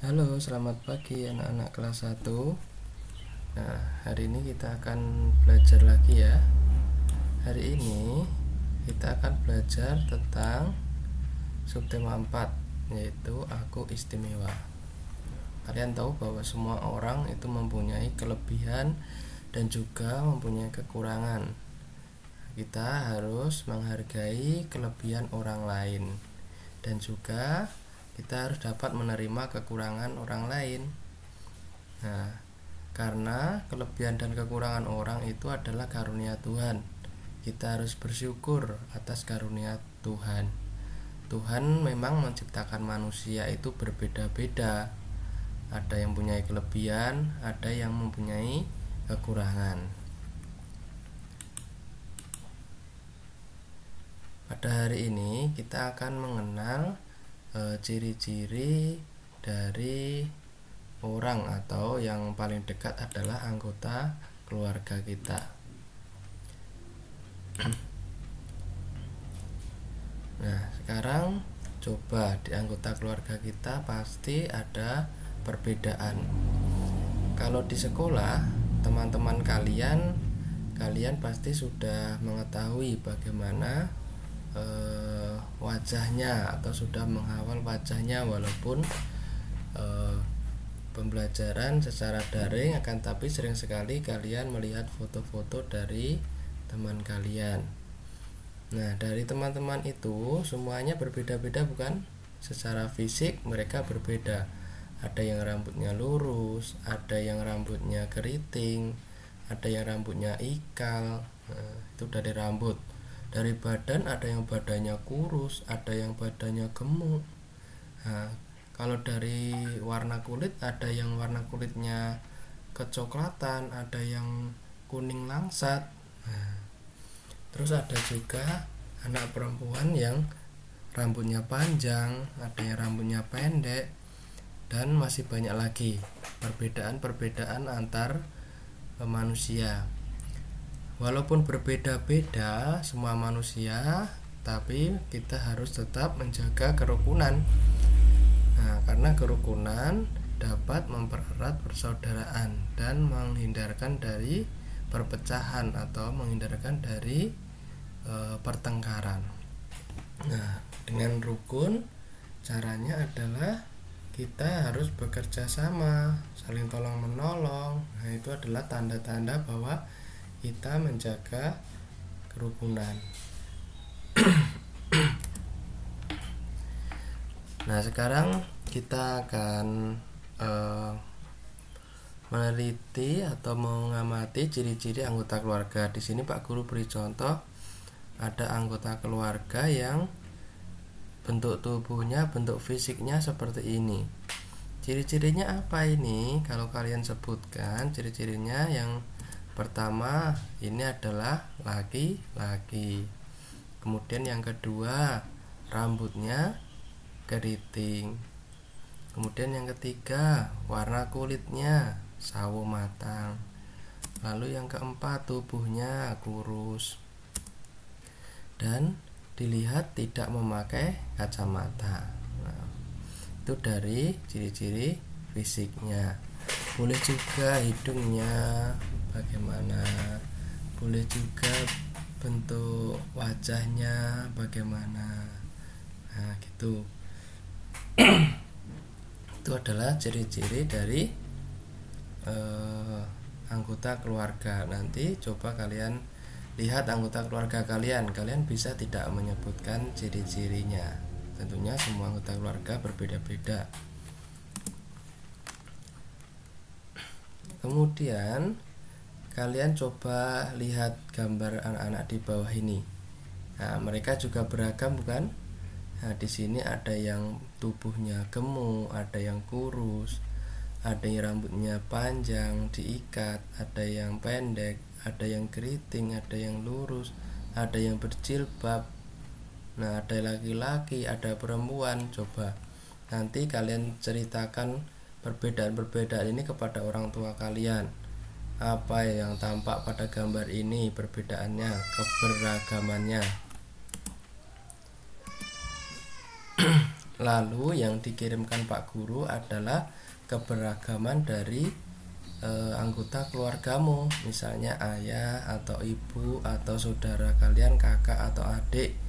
Halo, selamat pagi anak-anak kelas 1. Nah, hari ini kita akan belajar lagi ya. Hari ini kita akan belajar tentang subtema 4, yaitu aku istimewa. Kalian tahu bahwa semua orang itu mempunyai kelebihan dan juga mempunyai kekurangan. Kita harus menghargai kelebihan orang lain, dan juga kita harus dapat menerima kekurangan orang lain. Nah, karena kelebihan dan kekurangan orang itu adalah karunia Tuhan. Kita harus bersyukur atas karunia Tuhan. Tuhan memang menciptakan manusia itu berbeda-beda. Ada yang mempunyai kelebihan, ada yang mempunyai kekurangan. Pada hari ini kita akan mengenal ciri-ciri dari orang atau yang paling dekat adalah anggota keluarga kita. Nah, sekarang coba di anggota keluarga kita pasti ada perbedaan. Kalau di sekolah, teman-teman kalian pasti sudah mengetahui bagaimana wajahnya atau sudah menghafal wajahnya, walaupun pembelajaran secara daring, akan tapi sering sekali kalian melihat foto-foto dari teman kalian. Nah, dari teman-teman itu semuanya berbeda-beda, bukan? Secara fisik mereka berbeda. Ada yang rambutnya lurus, ada yang rambutnya keriting, ada yang rambutnya ikal. Nah, itu dari rambut. Dari badan ada yang badannya kurus, ada yang badannya gemuk. Nah, kalau dari warna kulit ada yang warna kulitnya kecoklatan, ada yang kuning langsat. Nah, terus ada juga anak perempuan yang rambutnya panjang, ada yang rambutnya pendek, dan masih banyak lagi perbedaan-perbedaan antar manusia. Walaupun berbeda-beda semua manusia, tapi kita harus tetap menjaga kerukunan. Nah, karena kerukunan dapat mempererat persaudaraan dan menghindarkan dari perpecahan atau menghindarkan dari pertengkaran. Nah, dengan rukun caranya adalah kita harus bekerja sama, saling tolong menolong. Nah, itu adalah tanda-tanda bahwa kita menjaga kerukunan. Nah, sekarang kita akan meneliti atau mengamati ciri-ciri anggota keluarga. Di sini Pak Guru beri contoh, ada anggota keluarga yang bentuk tubuhnya, bentuk fisiknya seperti ini. Ciri-cirinya apa ini? Kalau kalian sebutkan ciri-cirinya, yang pertama ini adalah laki-laki. Kemudian yang kedua, rambutnya keriting. Kemudian yang ketiga, warna kulitnya sawo matang. Lalu yang keempat, tubuhnya kurus dan dilihat tidak memakai kacamata. Nah, itu dari ciri-ciri fisiknya. Boleh juga hidungnya bagaimana, boleh juga bentuk wajahnya bagaimana. Nah, gitu. Itu adalah ciri-ciri dari anggota keluarga. Nanti coba kalian lihat anggota keluarga kalian bisa tidak menyebutkan ciri-cirinya. Tentunya semua anggota keluarga berbeda-beda. Kemudian kalian coba lihat gambar anak-anak di bawah ini. Nah, mereka juga beragam, bukan? Nah, di sini ada yang tubuhnya gemuk, ada yang kurus, ada yang rambutnya panjang diikat, ada yang pendek, ada yang keriting, ada yang lurus, ada yang berjilbab. Nah, ada laki-laki, ada perempuan. Coba nanti kalian ceritakan perbedaan-perbedaan ini kepada orang tua kalian. Apa yang tampak pada gambar ini, perbedaannya, keberagamannya. Lalu yang dikirimkan Pak Guru adalah keberagaman dari anggota keluargamu, misalnya ayah atau ibu atau saudara kalian, kakak atau adik.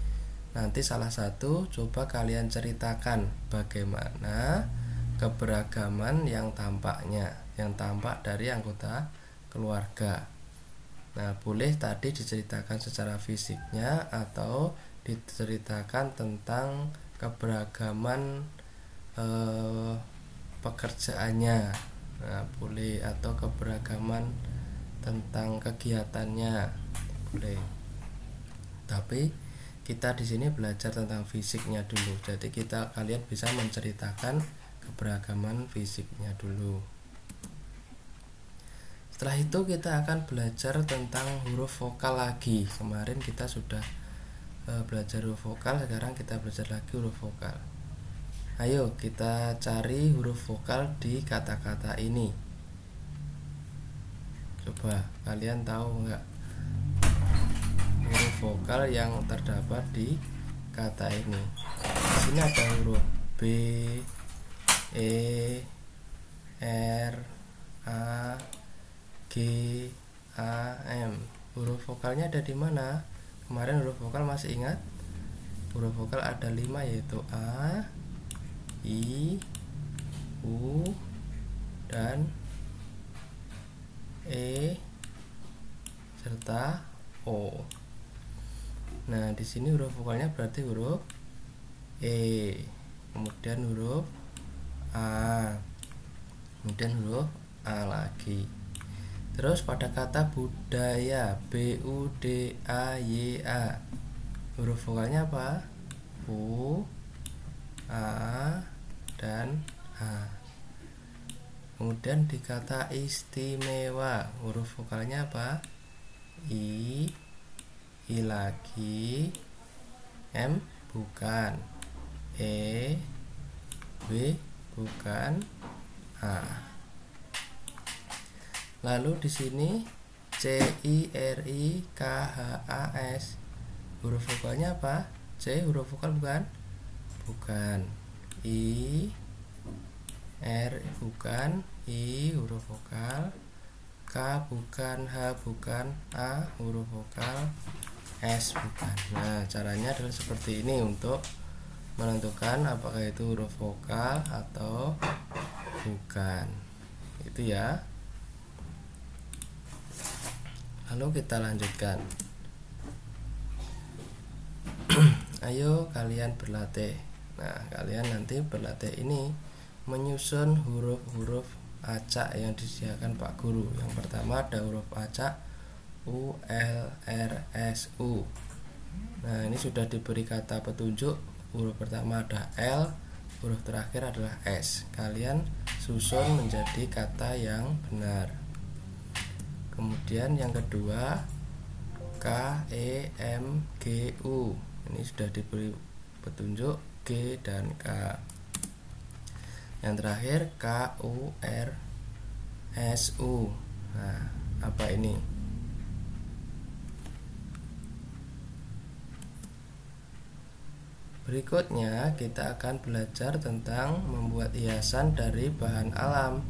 Nanti salah satu coba kalian ceritakan bagaimana keberagaman yang tampak dari anggota keluarga. Nah, boleh tadi diceritakan secara fisiknya atau diceritakan tentang keberagaman pekerjaannya. Nah, boleh, atau keberagaman tentang kegiatannya, boleh. Tapi kita di sini belajar tentang fisiknya dulu. Jadi kalian bisa menceritakan keberagaman fisiknya dulu. Setelah itu kita akan belajar tentang huruf vokal lagi. Kemarin kita sudah belajar huruf vokal, sekarang kita belajar lagi huruf vokal. Ayo kita cari huruf vokal di kata-kata ini. Coba kalian tahu nggak huruf vokal yang terdapat di kata ini? Di sini ada huruf B, E, R, A, G, A, M. Huruf vokalnya ada di mana? Kemarin huruf vokal masih ingat? Huruf vokal ada 5, yaitu A, I, U, dan E serta O. Nah, di sini huruf vokalnya berarti huruf E, kemudian huruf A, kemudian huruf A lagi. Terus pada kata budaya, B-U-D-A-Y-A, huruf vokalnya apa? U, A, dan A. Kemudian di kata istimewa, huruf vokalnya apa? I, I lagi, M bukan, E, B bukan, A. Lalu di sini C-I-R-I-K-H-A-S, huruf vokalnya apa? C huruf vokal bukan? Bukan. I, R bukan, I huruf vokal, K bukan, H bukan, A huruf vokal, S bukan. Nah, caranya adalah seperti ini untuk menentukan apakah itu huruf vokal atau bukan. Itu ya. Lalu kita lanjutkan. Ayo kalian berlatih. Nah, kalian nanti berlatih ini menyusun huruf-huruf acak yang disediakan Pak Guru. Yang pertama ada huruf acak U, L, R, S, U. Nah, ini sudah diberi kata petunjuk. Huruf pertama ada L, huruf terakhir adalah S. Kalian susun menjadi kata yang benar. Kemudian yang kedua K, E, M, G, U. Ini sudah diberi petunjuk G dan K. Yang terakhir K, U, R, S, U. Nah, apa ini? Berikutnya kita akan belajar tentang membuat hiasan dari bahan alam.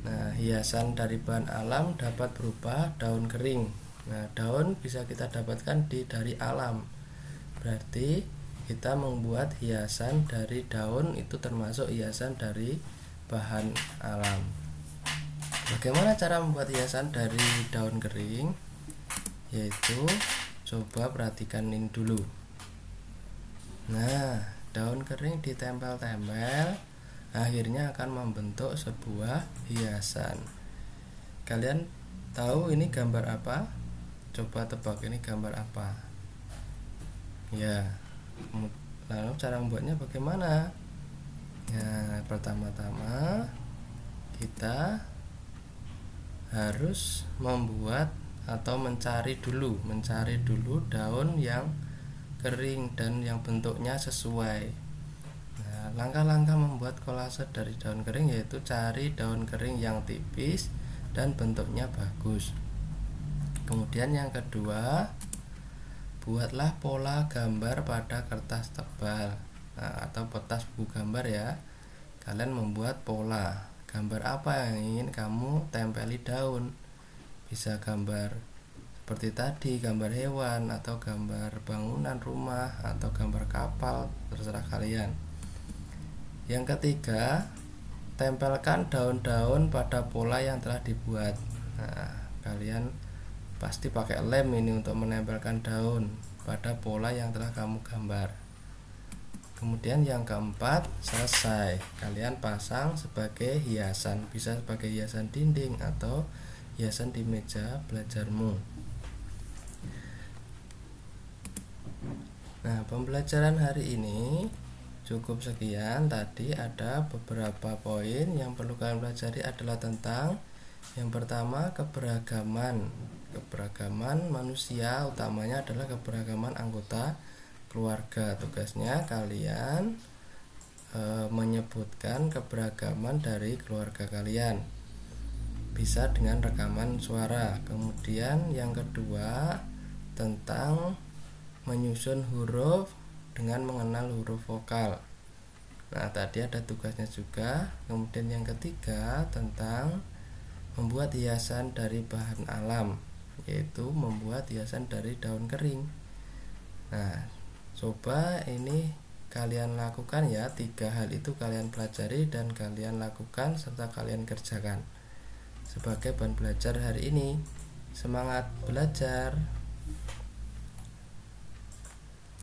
Nah, hiasan dari bahan alam dapat berupa daun kering. Nah, daun bisa kita dapatkan dari alam. Berarti kita membuat hiasan dari daun itu termasuk hiasan dari bahan alam. Bagaimana cara membuat hiasan dari daun kering? Yaitu coba perhatikan ini dulu. Nah, daun kering ditempel-tempel, akhirnya akan membentuk sebuah hiasan. Kalian tahu ini gambar apa? Coba tebak ini gambar apa? Ya, lalu cara membuatnya bagaimana? Nah, pertama-tama kita harus membuat atau mencari dulu daun yang kering dan yang bentuknya sesuai. Nah, langkah-langkah membuat kolase dari daun kering yaitu cari daun kering yang tipis dan bentuknya bagus. Kemudian yang kedua, buatlah pola gambar pada kertas tebal. atau petas buku gambar ya. Kalian membuat pola gambar apa yang ingin kamu tempeli daun. Bisa gambar seperti tadi, gambar hewan atau gambar bangunan rumah atau gambar kapal, terserah kalian. Yang ketiga, tempelkan daun-daun pada pola yang telah dibuat. Kalian pasti pakai lem ini untuk menempelkan daun pada pola yang telah kamu gambar. Kemudian yang keempat, selesai. Kalian pasang sebagai hiasan, bisa sebagai hiasan dinding atau hiasan di meja belajarmu. Nah, pembelajaran hari ini cukup sekian. Tadi ada beberapa poin yang perlu kalian pelajari adalah tentang yang pertama, keberagaman manusia, utamanya adalah keberagaman anggota keluarga. Tugasnya kalian menyebutkan keberagaman dari keluarga kalian, bisa dengan rekaman suara. Kemudian yang kedua, tentang menyusun huruf dengan mengenal huruf vokal. Nah, tadi ada tugasnya juga. Kemudian yang ketiga, tentang membuat hiasan dari bahan alam, yaitu membuat hiasan dari daun kering. Nah, coba ini kalian lakukan ya. 3 hal itu kalian pelajari dan kalian lakukan serta kalian kerjakan sebagai bahan belajar hari ini. Semangat belajar.